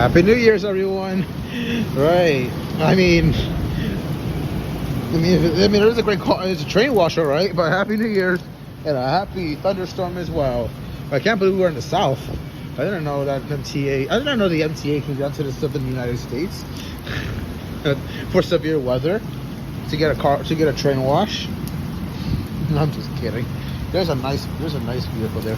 Happy New Year's, everyone. Right. I mean, there's a great car. It's a train washer, right? But Happy New Year's and a happy thunderstorm as well. I can't believe we're in the South. I didn't know that MTA. I didn't know the MTA came down to the southern United States for severe weather to get a train wash. No, I'm just kidding. There's a nice vehicle there.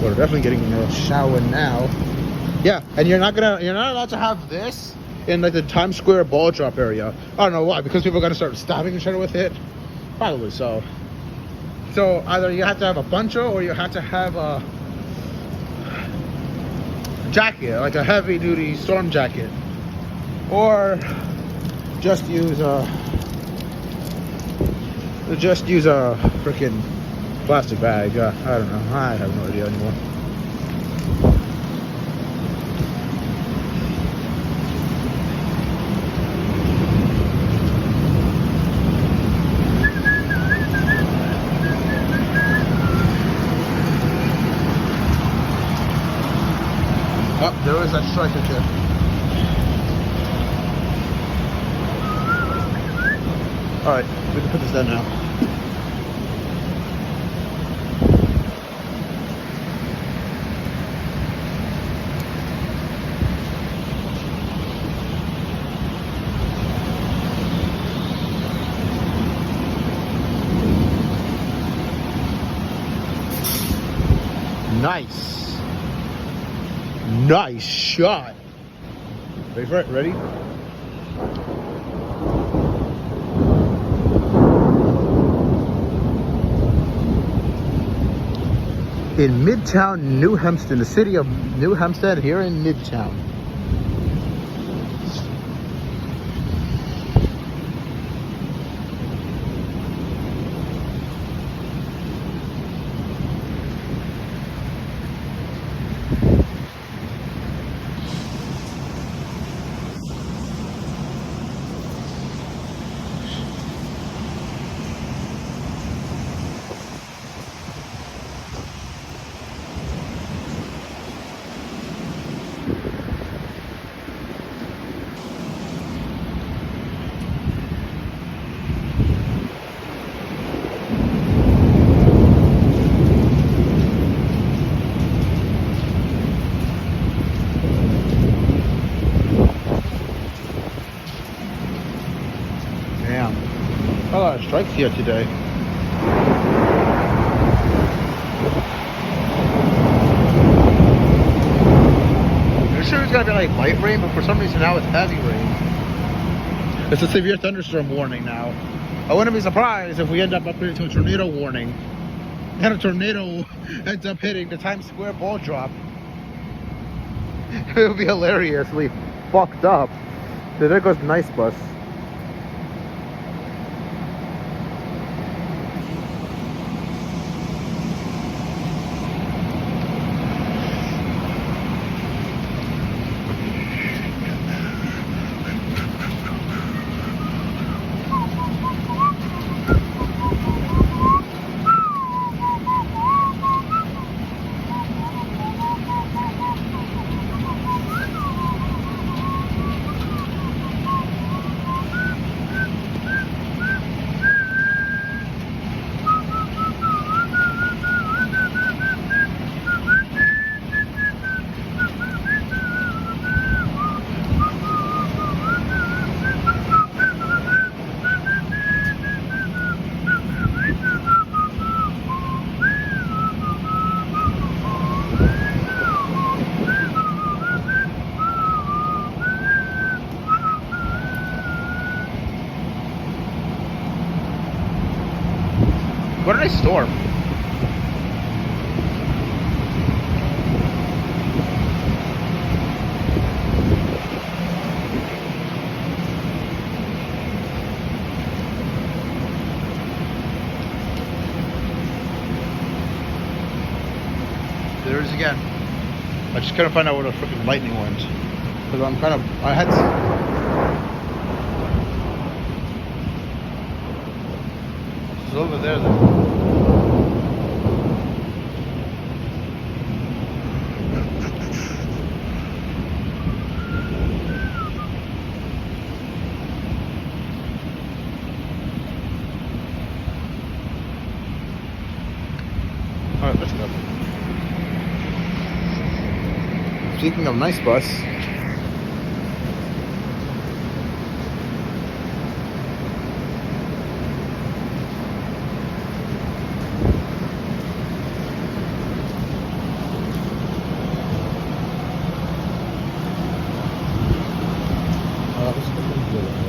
We're definitely getting a shower now. Yeah, and you're not allowed to have this in like the Times Square ball drop area. I don't know why, because people are gonna start stabbing each other with it. Probably so. So either you have to have a poncho or you have to have a jacket, like a heavy duty storm jacket, or just use a freaking plastic bag. I don't know. I have no idea anymore. Oh, there was that striker too. Alright, we can put this down now. Nice. Nice shot. Ready for it? Ready? In Midtown, New Hempstead, the city of New Hempstead, here in Midtown. Damn. A lot of strikes here today. I'm sure it's gonna be like light rain, but for some reason now it's heavy rain. It's a severe thunderstorm warning now. I wouldn't be surprised if we end up upgrading to a tornado warning. And a tornado ends up hitting the Times Square ball drop. It would be hilariously fucked up. So there goes Nice Bus. What a nice storm. There it is again. I just couldn't find out where the freaking lightning went. Because I'm kind of, I had to. It's over there though. Alright, let's go. Speaking of nice bus.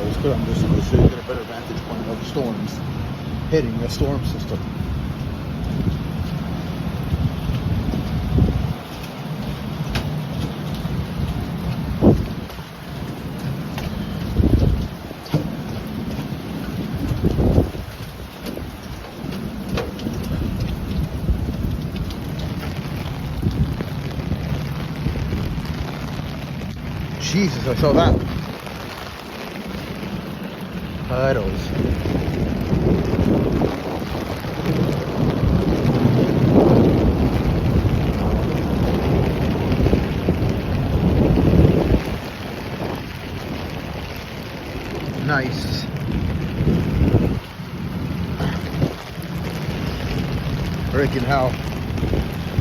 It's good. I'm just going to show you get a better vantage point of the storms hitting the storm system. Jesus, I saw that. Puddles. Nice. Freaking hell.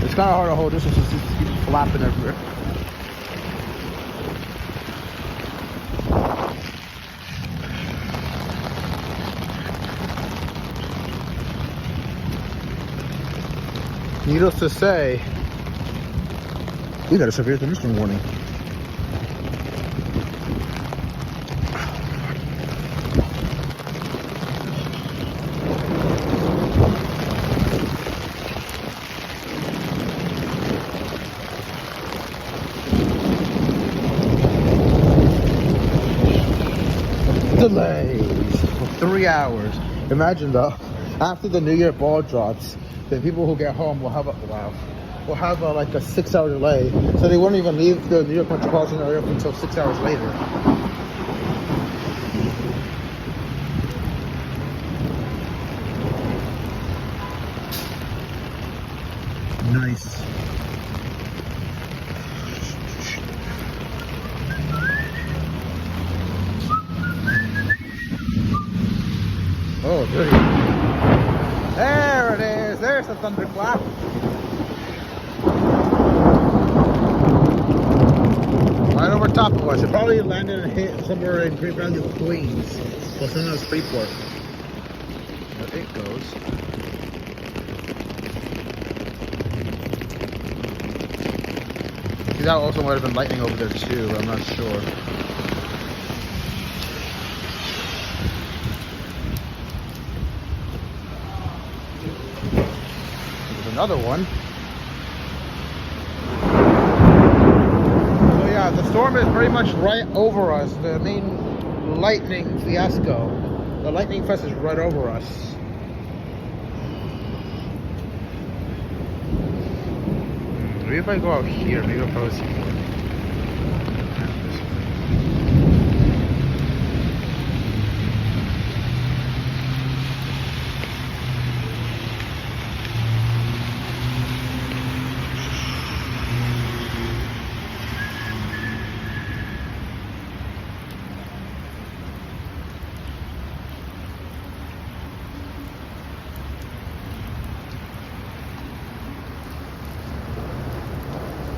It's kind of hard to hold this, it's just keep flapping everywhere. Needless to say, we got a severe thunderstorm warning. Delays for 3 hours. Imagine though, after the New Year ball drops, the people who get home will have like a 6 hour delay, so they won't even leave the New York metropolitan area until 6 hours later. Nice. Oh, dirty. There it is. There's the thunderclap. Right over top of us. It probably landed and hit somewhere in Great Valley, Queens. Well, something else, Freeport. There it goes. See, that also might have been lightning over there too, but I'm not sure. Another one. So yeah, the storm is pretty much right over us. The main lightning fiasco. The lightning fest is right over us. Maybe if I go out here, maybe I'll probably see more.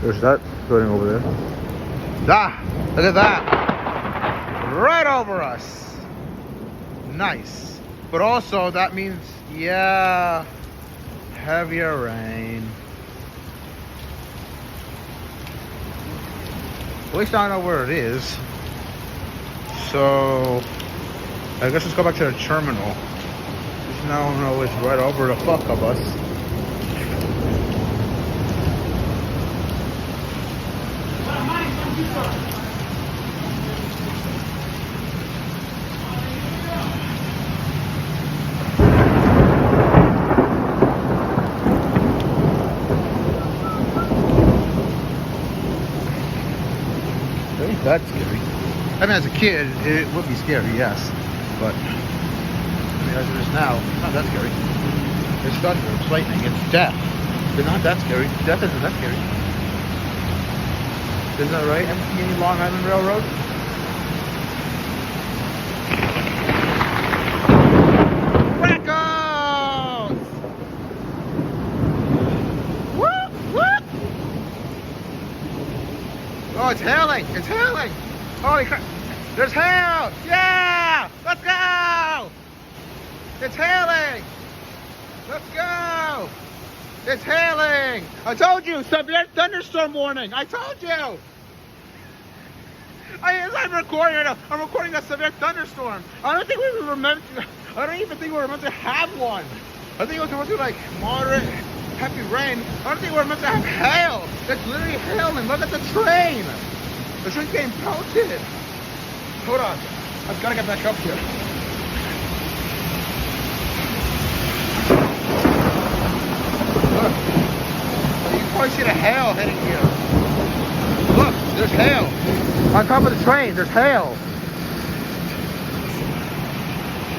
There's that building over there. Ah! Look at that! Right over us! Nice. But also, that means, yeah, heavier rain. At least I know where it is. So, I guess let's go back to the terminal. Just now know it's right over the fuck of us. that scary. I mean, as a kid, it would be scary, yes. But, I mean, as it is now, it's not that scary. It's thunder, it's lightning, it's death. It's not that scary. Death isn't that scary. Isn't that right? MTA Long Island Railroad? Records! Whoop, whoop! Oh, it's hailing! It's hailing! Holy crap! There's hail! Yeah! Let's go! It's hailing! Let's go! It's hailing! I told you! Severe thunderstorm warning! I told you! I'm recording a severe thunderstorm. I don't think we were meant to, I don't even think we were meant to have one. I think it was supposed to be like moderate, heavy rain. I don't think we were meant to have hail. It's literally hailing. Look at the train. The train's getting pelted. Hold on. I've got to get back up here. Look. You can probably see the hail heading here. Look, there's hail. On top of the train, there's hail.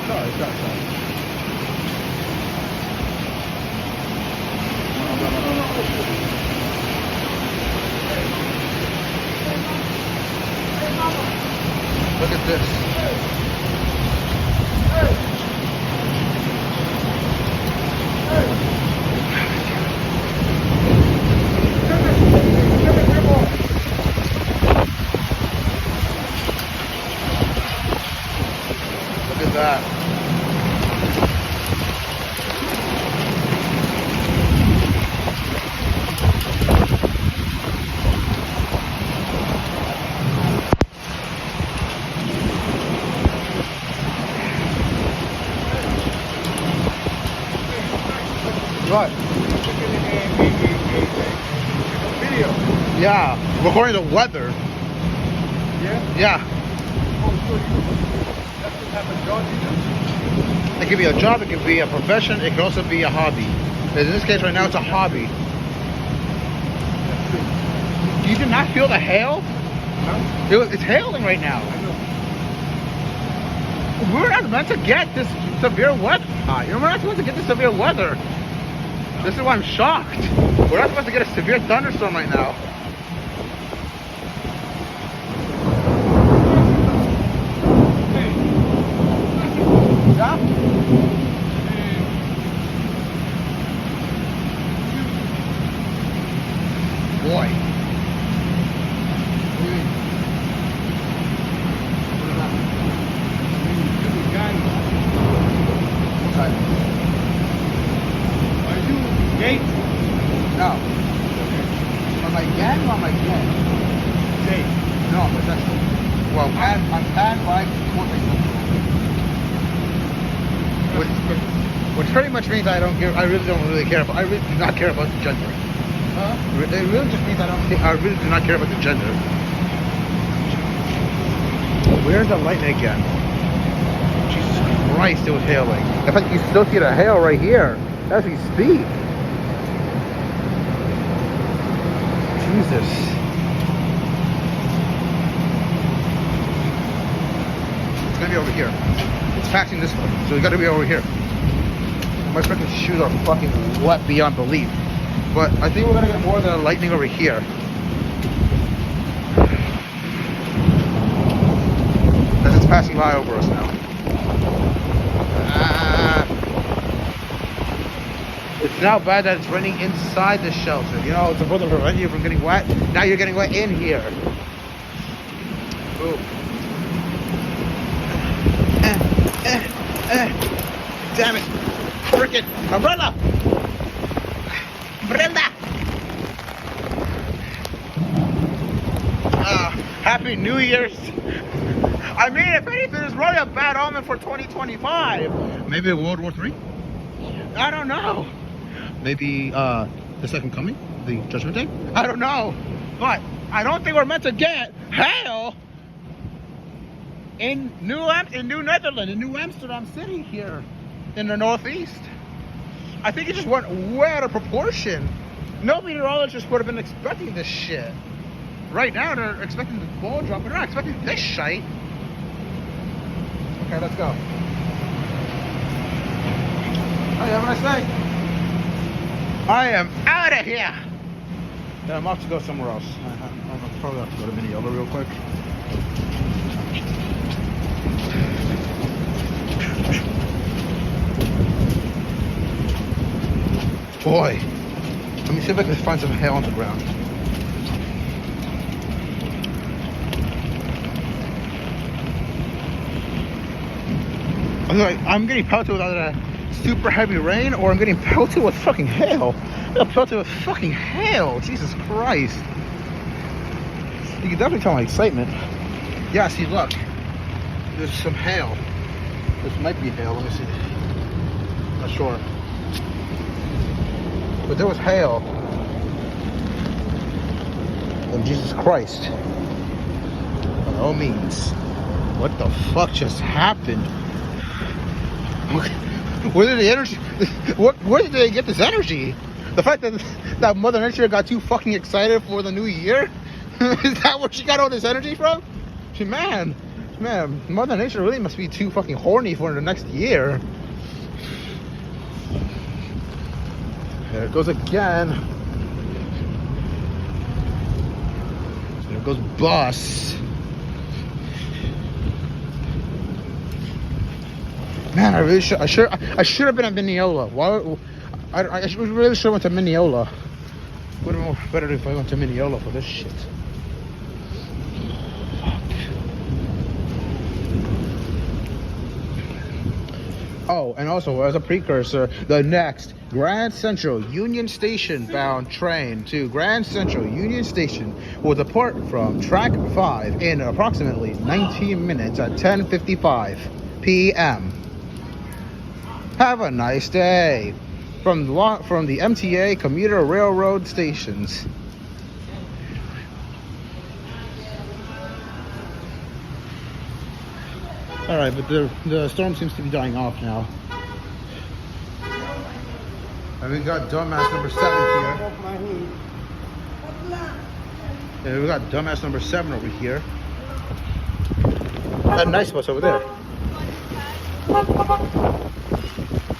Sorry. Look at this. Look at that. What? Video. Yeah, recording the weather. Yeah? Yeah. That's the type of job you do? It could be a job, it could be a profession, it could also be a hobby. In this case right now, it's a hobby. You did not feel the hail? No. It's hailing right now. I know. We're not meant to get this severe weather. We're not supposed to get this severe weather. This is why I'm shocked. We're not supposed to get a severe thunderstorm right now. Yeah? Boy. Gate? No. On my gang or on my gang? Gate. No, but that's well, I'm pan by which pretty much means I really do not care about the gender. Huh? It really just means I really do not care about the gender. Where's the lightning again? Jesus Christ, it was hailing. In fact, you still see the hail right here as we speak. Jesus. It's gonna be over here. It's passing this way, so we gotta be over here. My freaking shoes are fucking wet beyond belief. But I think we're gonna get more than a lightning over here. As it's passing by over us now. It's now bad that it's raining inside the shelter. You know, it's supposed to prevent you from getting wet. Now you're getting wet in here. Ooh. Damn it. Frickin' umbrella. Brenda. Happy New Year's. I mean, if anything, it's really a bad omen for 2025. Maybe World War III? I don't know. Maybe the second coming, the Judgment Day. I don't know, but I don't think we're meant to get hail in New Netherland, in New Amsterdam city here in the Northeast. I think it just went way out of proportion. No meteorologist would have been expecting this shit. Right now they're expecting the ball drop, but they're not expecting this shite. Okay, let's go. Hey, have a nice day. I am out of here. Then I'm off to go somewhere else. I'll probably have to go to Minneola real quick. Boy, let me see if I can find some hail on the ground. I'm getting pelted with either super heavy rain or I'm getting pelted with fucking hail. I got pelted with fucking hail. Jesus Christ. You can definitely tell my excitement. Yeah, see, look. There's some hail. This might be hail. Let me see. Not sure. But there was hail. And Jesus Christ. By all means. What the fuck just happened? Where did the energy? Where did they get this energy? The fact that Mother Nature got too fucking excited for the new year? Is that where she got all this energy from? Man, Mother Nature really must be too fucking horny for the next year. There it goes again. There goes bus. Man, I should have been at Minneola. Why? I really should have went to Minneola. Would have been better if I went to Minneola for this shit. Fuck. Oh, and also as a precursor, the next Grand Central Union Station bound train to Grand Central Union Station will depart from track 5 in approximately 19 minutes at 10:55 p.m. Have a nice day from the MTA commuter railroad stations. All right, but the storm seems to be dying off now. And we got dumbass number 7 here. And we got dumbass number 7 over here. That nice bus over there.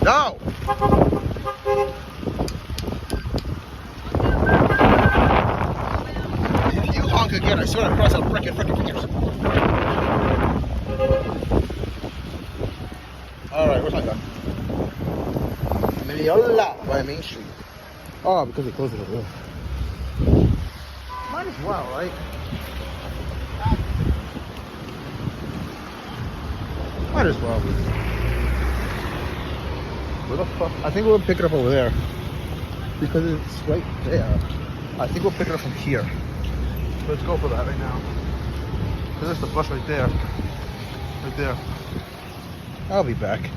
No! If you honk again, I swear to cross I'll break your freaking fingers. Alright, where's my gun? Minneola by Main Street. Oh, because they closed it over there. Might as well, right? Might as well. Where the fuck? I think we'll pick it up over there. Because it's right there. I think we'll pick it up from here. Let's go for that right now. Because there's the bus right there. Right there. I'll be back.